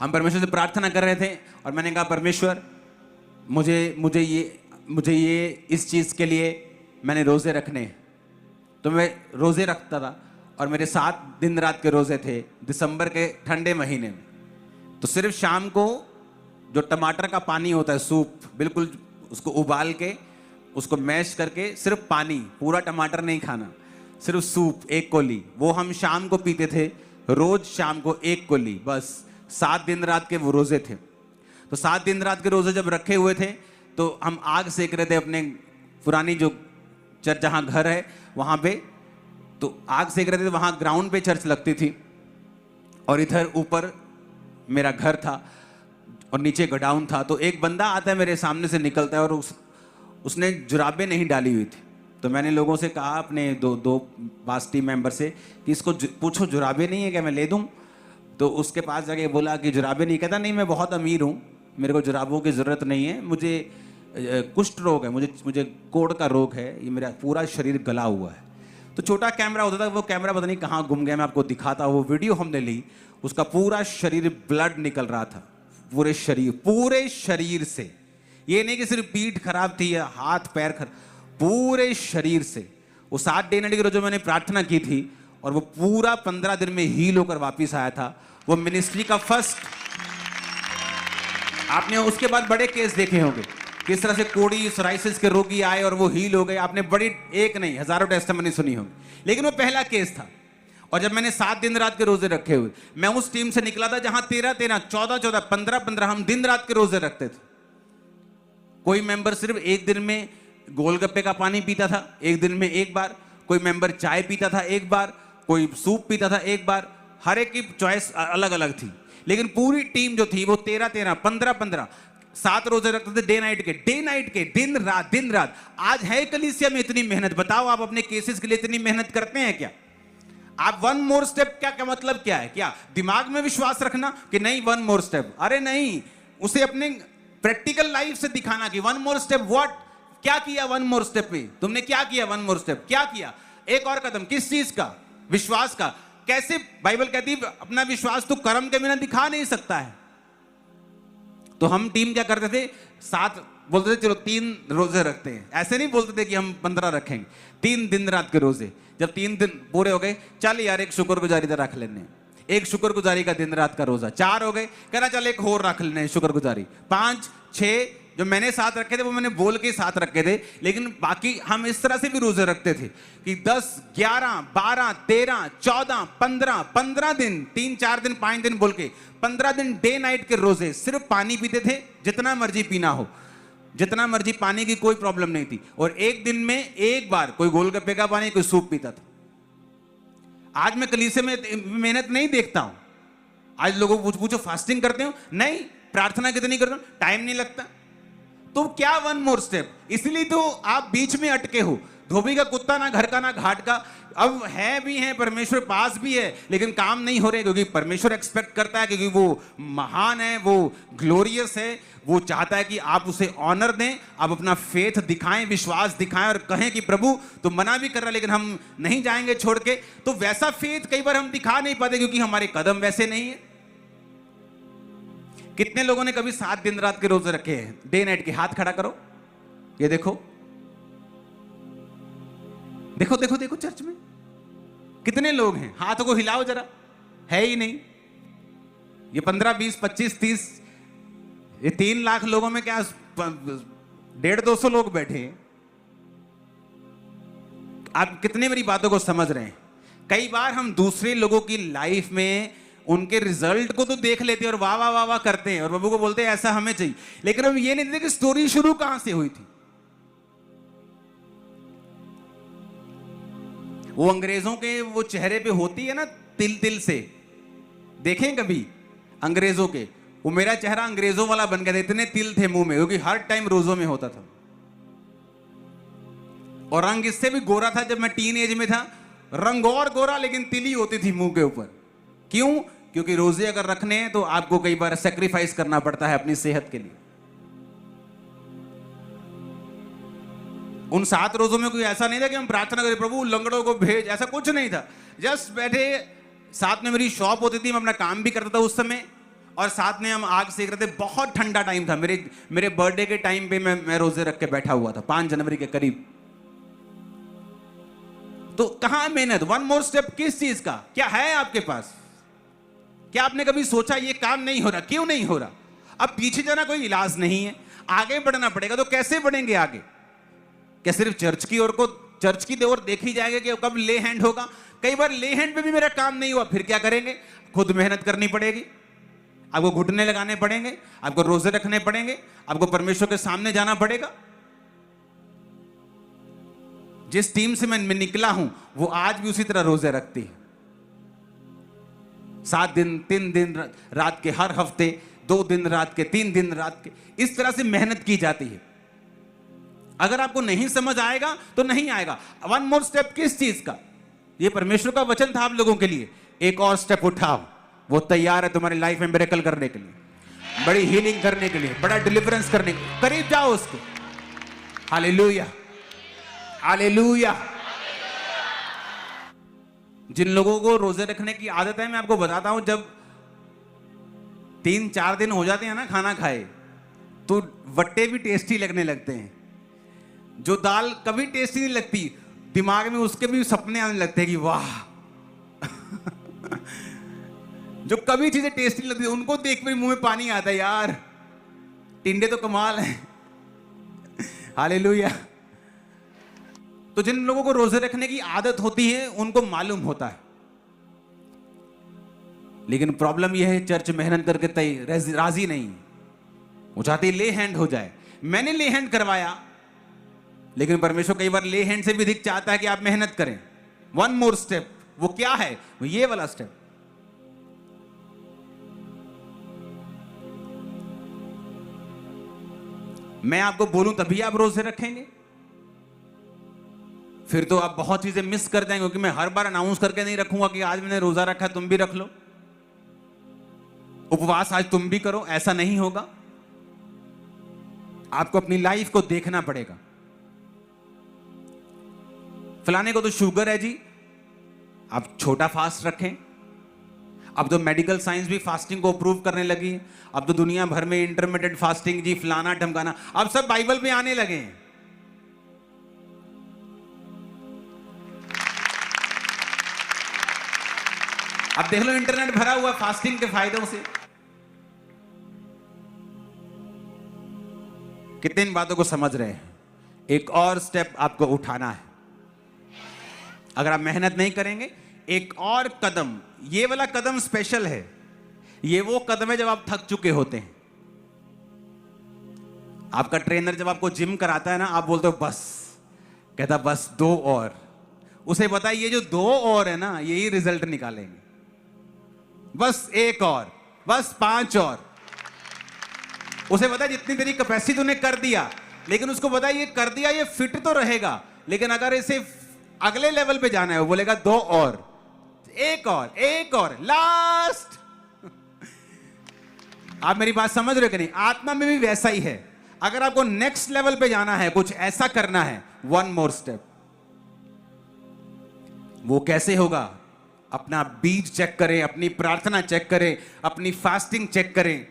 हम परमेश्वर से प्रार्थना कर रहे थे और मैंने कहा परमेश्वर मुझे ये इस चीज़ के लिए मैंने रोज़े रखने हैं। तो मैं रोज़े रखता था और मेरे 7 दिन रात के रोज़े थे दिसंबर के ठंडे महीने में। तो सिर्फ शाम को जो टमाटर का पानी होता है, सूप, बिल्कुल उसको उबाल के उसको मैश करके सिर्फ पानी, पूरा टमाटर नहीं खाना, सिर्फ सूप 1 कोली, वो हम शाम को पीते थे। रोज शाम को 1 कोली, बस 7 दिन रात के वो रोजे थे। तो 7 दिन रात के रोजे जब रखे हुए थे तो हम आग सेक रहे थे अपने पुरानी जो चर्च जहाँ घर है वहाँ पे। तो आग सेक रहे थे, वहाँ ग्राउंड पे चर्च लगती थी और इधर ऊपर मेरा घर था और नीचे गोडाउन था। तो एक बंदा आता है मेरे सामने से निकलता है और उसने जुराबें नहीं डाली हुई थी। तो मैंने लोगों से कहा, अपने दो बास टीम मेंबर से, कि इसको पूछो जुराबें नहीं है क्या, मैं ले दूं। तो उसके पास जाके बोला कि जुराबें नहीं। कहता नहीं, मैं बहुत अमीर हूँ, मेरे को जुराबों की ज़रूरत नहीं है, मुझे कुष्ठ रोग है, मुझे कोढ़ का रोग है, ये मेरा पूरा शरीर गला हुआ है। तो छोटा कैमरा होता था, वो कैमरा पता नहीं कहाँ गुम गया, मैं आपको दिखाता। वो वीडियो हमने ली, उसका पूरा शरीर ब्लड निकल रहा था, पूरे शरीर से। ये नहीं कि सिर्फ पीठ खराब थी या हाथ पैर खराब, पूरे शरीर से। वो 7 डे नाइट के रोज मैंने प्रार्थना की थी और वो पूरा 15 दिन में हील होकर वापिस आया था। वो मिनिस्ट्री का फर्स्ट। आपने उसके बाद बड़े केस देखे होंगे, किस तरह से कोड़ी सोराइसिस के रोगी आए और वो हील हो गए। आपने बड़ी, एक नहीं हजारों टेस्टिमनी सुनी होगी, लेकिन वो पहला केस था। और जब मैंने 7 दिन रात के रोजे रखे हुए, मैं उस टीम से निकला था जहां 13-13, 14-14, 15-15 हम दिन रात के रोजे रखते थे। कोई मेंबर सिर्फ 1 दिन में गोलगप्पे का पानी पीता था, 1 दिन में 1 बार। कोई मेंबर चाय पीता था 1 बार, कोई सूप पीता था 1 बार। हर एक की चॉइस अलग अलग थी, लेकिन पूरी टीम जो थी वो 13-13, 15-15 7 रोजे रखते थे, डे नाइट के, दिन रात। आज है कलीसिया में इतनी मेहनत। बताओ आप अपने केसेस के लिए इतनी मेहनत करते हैं क्या? आप 1 मोर स्टेप क्या मतलब क्या है? क्या दिमाग में विश्वास रखना कि नहीं 1 मोर स्टेप? अरे नहीं, उसे अपने प्रैक्टिकल लाइफ से दिखाना कि 1 मोर स्टेप व्हाट, क्या किया 1 मोर स्टेप में? तुमने क्या किया 1 मोर स्टेप? क्या किया? एक और कदम, किस चीज का? विश्वास का। कैसे? बाइबल कहती है अपना विश्वास तो कर्म के बिना दिखा नहीं सकता है। तो हम टीम क्या करते थे, 7 बोलते थे चलो 3 रोजे रखते हैं। ऐसे नहीं बोलते थे कि हम 15 रखेंगे, 3 दिन रात के रोजे। जब 3 दिन पूरे हो गए, चल यार एक शुक्रगुजारी का रख लेने, एक शुक्रगुजारी का दिन रात का रोजा। 4 हो गए, कहना चल एक और रख लेने शुक्रगुजारी। 5, 6 जो मैंने 7 रखे थे वो मैंने बोल के 7 रखे थे, लेकिन बाकी हम इस तरह से भी रोजे रखते थे कि 10, 11, 12, 13, 14, 15 दिन, 3, 4 दिन, 5 दिन बोल के 15 दिन डे नाइट के रोजे। सिर्फ पानी पीते थे, जितना मर्जी पीना हो, जितना मर्जी, पानी की कोई प्रॉब्लम नहीं थी। और 1 दिन में 1 बार कोई गोलगप्पे का पानी, कोई सूप पीता था। आज मैं कलीसिया में मेहनत नहीं देखता हूं। आज लोगों को पूछो फास्टिंग करते हो? नहीं। प्रार्थना कितनी करते हो? टाइम नहीं लगता। तो क्या 1 मोर स्टेप? इसलिए तो आप बीच में अटके हो। धोबी का कुत्ता ना घर का ना घाट का। अब है भी है, परमेश्वर पास भी है, लेकिन काम नहीं हो रहे, क्योंकि परमेश्वर एक्सपेक्ट करता है, क्योंकि वो महान है, वो ग्लोरियस है, वो चाहता है कि आप उसे ऑनर दें, आप अपना फेथ दिखाएं, विश्वास दिखाएं और कहें कि प्रभु तो मना भी कर रहा है लेकिन हम नहीं जाएंगे छोड़ के। तो वैसा फेथ कई बार हम दिखा नहीं पाते क्योंकि हमारे कदम वैसे नहीं है। कितने लोगों ने कभी 7 दिन रात के रोजे रखे हैं डे नाइट के? हाथ खड़ा करो, ये देखो देखो देखो देखो, चर्च में कितने लोग हैं? हाथों को हिलाओ जरा। है ही नहीं। ये 15, 20, 25, 30, ये 3 लाख लोगों में क्या 150-200 लोग बैठे हैं। आप कितने मेरी बातों को समझ रहे हैं? कई बार हम दूसरे लोगों की लाइफ में उनके रिजल्ट को तो देख लेते हैं और वाह वाह वाह वाह करते हैं और बाबू को बोलते हैं ऐसा हमें चाहिए, लेकिन हम ये नहीं देखते कि स्टोरी शुरू कहां से हुई थी। वो अंग्रेजों के वो चेहरे पे होती है ना तिल तिल से, देखें कभी अंग्रेजों के? वो मेरा चेहरा अंग्रेजों वाला बन गया था, इतने तिल थे मुंह में, क्योंकि हर टाइम रोजों में होता था। और रंग इससे भी गोरा था जब मैं टीन एज में था, रंग और गोरा, लेकिन तिली होती थी मुंह के ऊपर। क्यों? क्योंकि रोजे अगर रखने हैं तो आपको कई बार सेक्रीफाइस करना पड़ता है अपनी सेहत के लिए। उन 7 रोजों में कोई ऐसा नहीं था कि हम प्रार्थना करें प्रभु लंगड़ों को भेज, ऐसा कुछ नहीं था। जस्ट बैठे, साथ में मेरी शॉप होती थी, मैं अपना काम भी करता था उस समय, और साथ में हम आग सेक रहे थे। बहुत ठंडा टाइम था, मेरे बर्थडे के टाइम पे मैं रोजे रख के बैठा हुआ था, 5 जनवरी के करीब। तो कहां मेहनत? वन मोर स्टेप किस चीज का? क्या है आपके पास? क्या आपने कभी सोचा ये काम नहीं हो रहा, क्यों नहीं हो रहा? अब पीछे जाना कोई इलाज नहीं है, आगे बढ़ना पड़ेगा। तो कैसे बढ़ेंगे आगे? क्या सिर्फ चर्च की ओर देखी जाएगा कि कब ले हैंड होगा? कई बार ले हैंड पे भी मेरा काम नहीं हुआ, फिर क्या करेंगे? खुद मेहनत करनी पड़ेगी, आपको घुटने लगाने पड़ेंगे, आपको रोजे रखने पड़ेंगे, आपको परमेश्वर के सामने जाना पड़ेगा। जिस टीम से मैं निकला हूं वो आज भी उसी तरह रोजे रखती है। 7 दिन 3 दिन रात के, हर हफ्ते 2 दिन रात के, 3 दिन रात के, इस तरह से मेहनत की जाती है। अगर आपको नहीं समझ आएगा तो नहीं आएगा। वन मोर स्टेप किस चीज का? ये परमेश्वर का वचन था आप लोगों के लिए। एक और स्टेप उठाओ, वो तैयार है तुम्हारी लाइफ में मिरेकल करने के लिए, बड़ी हीलिंग करने के लिए, बड़ा डिलीवरेंस करने के लिए। करीब जाओ उसके। Hallelujah, hallelujah. जिन लोगों को रोजे रखने की आदत है, मैं आपको बताता हूं, जब 3-4 दिन हो जाते हैं ना खाना खाए, तो वट्टे भी टेस्टी लगने लगते हैं। जो दाल कभी टेस्टी नहीं लगती, दिमाग में उसके भी सपने आने लगते हैं कि वाह। जो कभी चीजें टेस्टी लगती है, उनको देख कर मुंह में पानी आता है, यार टिंडे तो कमाल है। हालेलुया। तो जिन लोगों को रोजे रखने की आदत होती है उनको मालूम होता है। लेकिन प्रॉब्लम यह है, चर्च मेहनत करके राजी नहीं, वो चाहती ले हैंड हो जाए। मैंने ले हैंड करवाया, लेकिन परमेश्वर कई बार ले हैंड से भी अधिक चाहता है कि आप मेहनत करें। वन मोर स्टेप, वो क्या है? वो ये वाला स्टेप। मैं आपको बोलूं तभी आप रोजे रखेंगे? फिर तो आप बहुत चीजें मिस कर देंगे, क्योंकि मैं हर बार अनाउंस करके नहीं रखूंगा कि आज मैंने रोजा रखा, तुम भी रख लो, उपवास आज तुम भी करो। ऐसा नहीं होगा। आपको अपनी लाइफ को देखना पड़ेगा। फलाने को तो शुगर है जी, आप छोटा फास्ट रखें। अब तो मेडिकल साइंस भी फास्टिंग को अप्रूव करने लगी। अब तो दुनिया भर में इंटरमिटेंट फास्टिंग जी, फलाना ढमकाना, अब सब बाइबल पे आने लगे हैं। अब देख लो, इंटरनेट भरा हुआ फास्टिंग के फायदों से। कितने इन बातों को समझ रहे हैं? एक और स्टेप आपको उठाना है। अगर आप मेहनत नहीं करेंगे, एक और कदम, ये वाला कदम स्पेशल है। ये वो कदम है जब आप थक चुके होते हैं। आपका ट्रेनर जब आपको जिम कराता है ना, आप बोलते हो बस, कहता बस 2 और। उसे बताइए ये जो 2 और है ना, यही रिजल्ट निकालेंगे। बस 1 और, बस 5 और। उसे पता है जितनी तेरी कैपेसिटी तूने कर दिया, लेकिन उसको पता है ये कर दिया, ये फिट तो रहेगा, लेकिन अगर इसे अगले लेवल पे जाना है, वो बोलेगा 2 और, 1 और, 1 और, लास्ट। आप मेरी बात समझ रहे हो कि नहीं? आत्मा में भी वैसा ही है। अगर आपको नेक्स्ट लेवल पे जाना है, कुछ ऐसा करना है, वन मोर स्टेप। वो कैसे होगा? अपना बीज चेक करें, अपनी प्रार्थना चेक करें, अपनी फास्टिंग चेक करें,